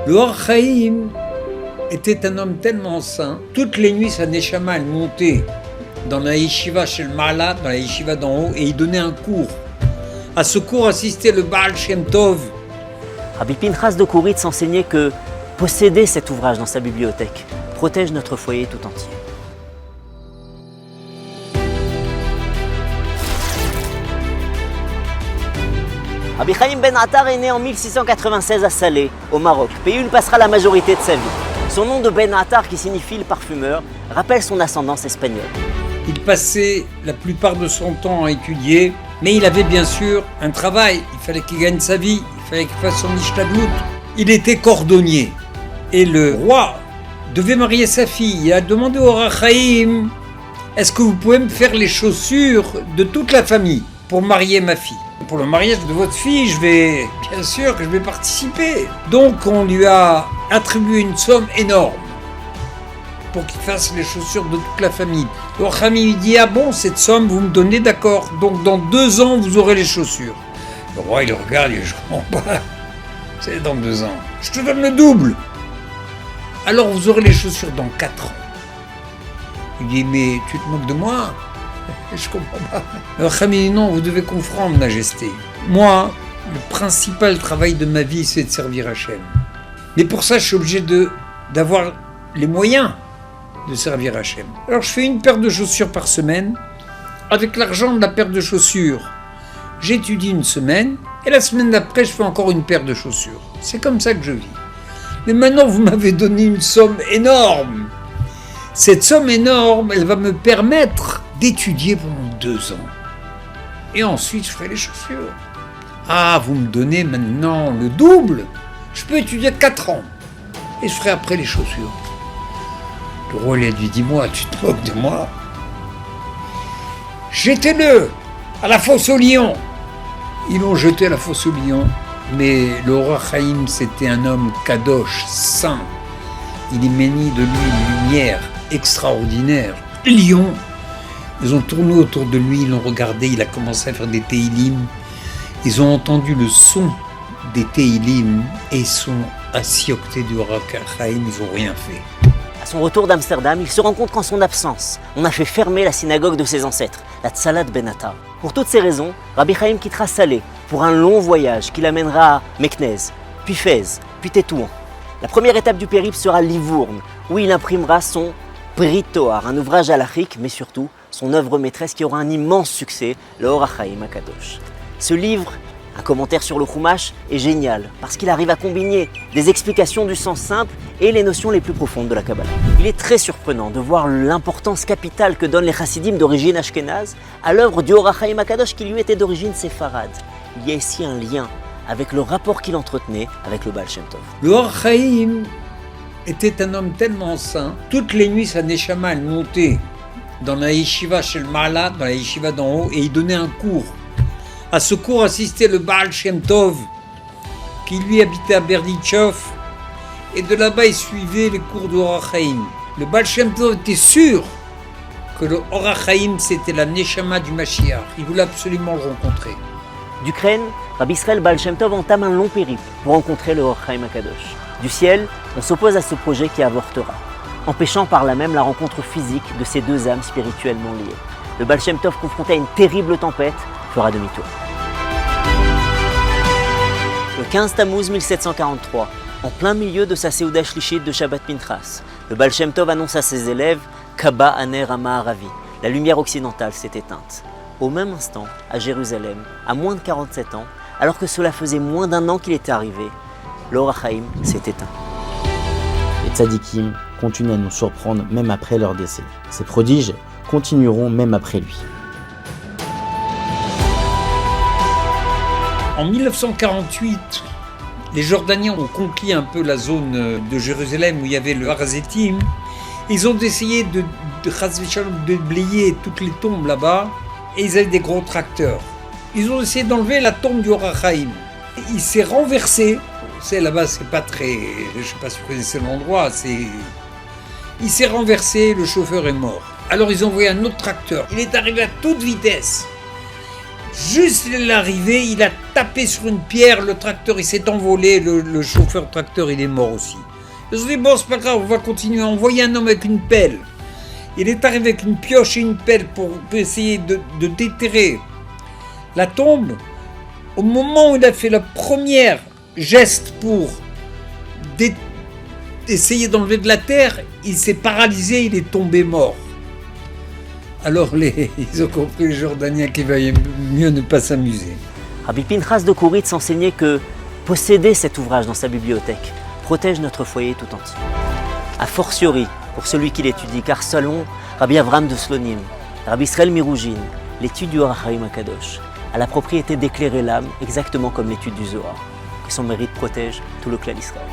Le Or Chaim était un homme tellement saint. Toutes les nuits, sa neshama, elle montait dans la yeshiva chez le Ma'ala, dans la yeshiva d'en haut, et il donnait un cours. À ce cours assistait le Baal Shem Tov. Rabbi Pinchas de Kouritz enseignait que posséder cet ouvrage dans sa bibliothèque protège notre foyer tout entier. Rabbi Chaim ben Attar est né en 1696 à Salé, au Maroc, pays où il passera la majorité de sa vie. Son nom de Ben Attar, qui signifie le parfumeur, rappelle son ascendance espagnole. Il passait la plupart de son temps à étudier, mais il avait bien sûr un travail. Il fallait qu'il gagne sa vie, il fallait qu'il fasse son ishtadlout. Il était cordonnier. Et le roi devait marier sa fille. Il a demandé au Or Chaim, est-ce que vous pouvez me faire les chaussures de toute la famille pour marier ma fille? Pour le mariage de votre fille, bien sûr que je vais participer. Donc on lui a attribué une somme énorme pour qu'il fasse les chaussures de toute la famille. Le Or Chaim lui dit, ah bon, cette somme, vous me donnez, d'accord. Donc dans 2 ans, vous aurez les chaussures. Le roi, il le regarde, il dit, je comprends pas. C'est dans 2 ans. Je te donne le double. Alors vous aurez les chaussures dans 4 ans. Il dit, mais tu te moques de moi? Je comprends pas. Le Chaim dit, non, vous devez comprendre, Majesté. Moi, le principal travail de ma vie, c'est de servir Hachem. Mais pour ça, je suis obligé d'avoir les moyens de servir Hachem. Alors je fais une paire de chaussures par semaine. Avec l'argent de la paire de chaussures, j'étudie une semaine. Et la semaine d'après, je fais encore une paire de chaussures. C'est comme ça que je vis. Mais maintenant, vous m'avez donné une somme énorme. Cette somme énorme, elle va me permettre d'étudier pendant 2 ans. Et ensuite, je ferai les chaussures. Ah, vous me donnez maintenant le double. Je peux étudier 4 ans. Et je ferai après les chaussures. Le roi lui a dit, dis-moi, tu te moques de moi? Jetez-le à la fosse aux lions. Ils l'ont jeté à la fosse aux lions. Mais le Or Chaim, c'était un homme kadosh, saint. Il émanait de lui une lumière extraordinaire. Les lions, ils ont tourné autour de lui, ils l'ont regardé, il a commencé à faire des Teilim. Ils ont entendu le son des Teilim et ils sont assis aux côtés du Or Chaim, ils n'ont rien fait. À son retour d'Amsterdam, il se rend compte qu'en son absence, on a fait fermer la synagogue de ses ancêtres, la Tzalad Ben Attar. Pour toutes ces raisons, Rabbi Chaim quittera Salé pour un long voyage qui l'amènera à Meknez, puis Fès, puis Tétouan. La première étape du périple sera Livourne, où il imprimera son Brit Toar, un ouvrage halachique, mais surtout son œuvre maîtresse qui aura un immense succès, le Or Chaim HaKadosh. Ce livre, un commentaire sur le Chumash, est génial parce qu'il arrive à combiner des explications du sens simple et les notions les plus profondes de la Kabbalah. Il est très surprenant de voir l'importance capitale que donnent les chassidim d'origine ashkénaze à l'œuvre du Or Chaim HaKadosh qui lui était d'origine séfarade. Il y a ici un lien avec le rapport qu'il entretenait avec le Baal Shem Tov. Le Or Chaim était un homme tellement saint. Toutes les nuits, sa neshama, elle montait dans la yeshiva chez le Ma'ala, dans la yeshiva d'en haut, et il donnait un cours. À ce cours assistait le Baal Shem Tov, qui lui habitait à Berditchov, et de là-bas il suivait les cours du Or Chaim. Le Baal Shem Tov était sûr que le Or Chaim c'était la Neshama du Mashiach. Il voulait absolument le rencontrer. D'Ukraine, Rabbi Israël Baal Shem Tov entame un long périple pour rencontrer le Or Chaim HaKadosh. Du ciel, on s'oppose à ce projet qui avortera, empêchant par là même la rencontre physique de ces deux âmes spirituellement liées. Le Baal Shem Tov, confronté à une terrible tempête, fera demi-tour. Le 15 Tammuz 1743, en plein milieu de sa Seuda Shlishit de Shabbat Pinchas, le Baal Shem Tov annonce à ses élèves Kaba Aner HaMa'aravi, la lumière occidentale s'est éteinte. Au même instant, à Jérusalem, à moins de 47 ans, alors que cela faisait moins d'1 an qu'il était arrivé, le Or Chaim s'est éteint. Les tzadikim continuent à nous surprendre même après leur décès. Ces prodiges continueront même après lui. En 1948, les Jordaniens ont conquis un peu la zone de Jérusalem où il y avait le Har HaZeitim. Ils ont essayé de déblayer toutes les tombes là-bas et ils avaient des gros tracteurs. Ils ont essayé d'enlever la tombe du Or Chaim. Il s'est renversé. C'est là-bas, c'est pas très... Je ne sais pas si vous connaissez l'endroit. Il s'est renversé, le chauffeur est mort. Alors ils ont envoyé un autre tracteur. Il est arrivé à toute vitesse. Juste il est arrivé, il a tapé sur une pierre, le tracteur il s'est envolé, le chauffeur tracteur il est mort aussi. Ils ont dit bon c'est pas grave, on va continuer, on voyait un homme avec une pelle. Il est arrivé avec une pioche et une pelle pour essayer de déterrer la tombe. Au moment où il a fait le premier geste pour essayer d'enlever de la terre, il s'est paralysé, il est tombé mort. Alors ils ont compris les Jordaniens qu'il valait mieux ne pas s'amuser. Rabbi Pinchas de Kouritz enseignait que posséder cet ouvrage dans sa bibliothèque protège notre foyer tout entier. A fortiori pour celui qui l'étudie, car selon Rabbi Avram de Slonim, Rabbi Israël Miroujin, l'étude du Or HaChaim HaKadosh a la propriété d'éclairer l'âme exactement comme l'étude du Zohar. Que son mérite protège tout le clan d'Israël.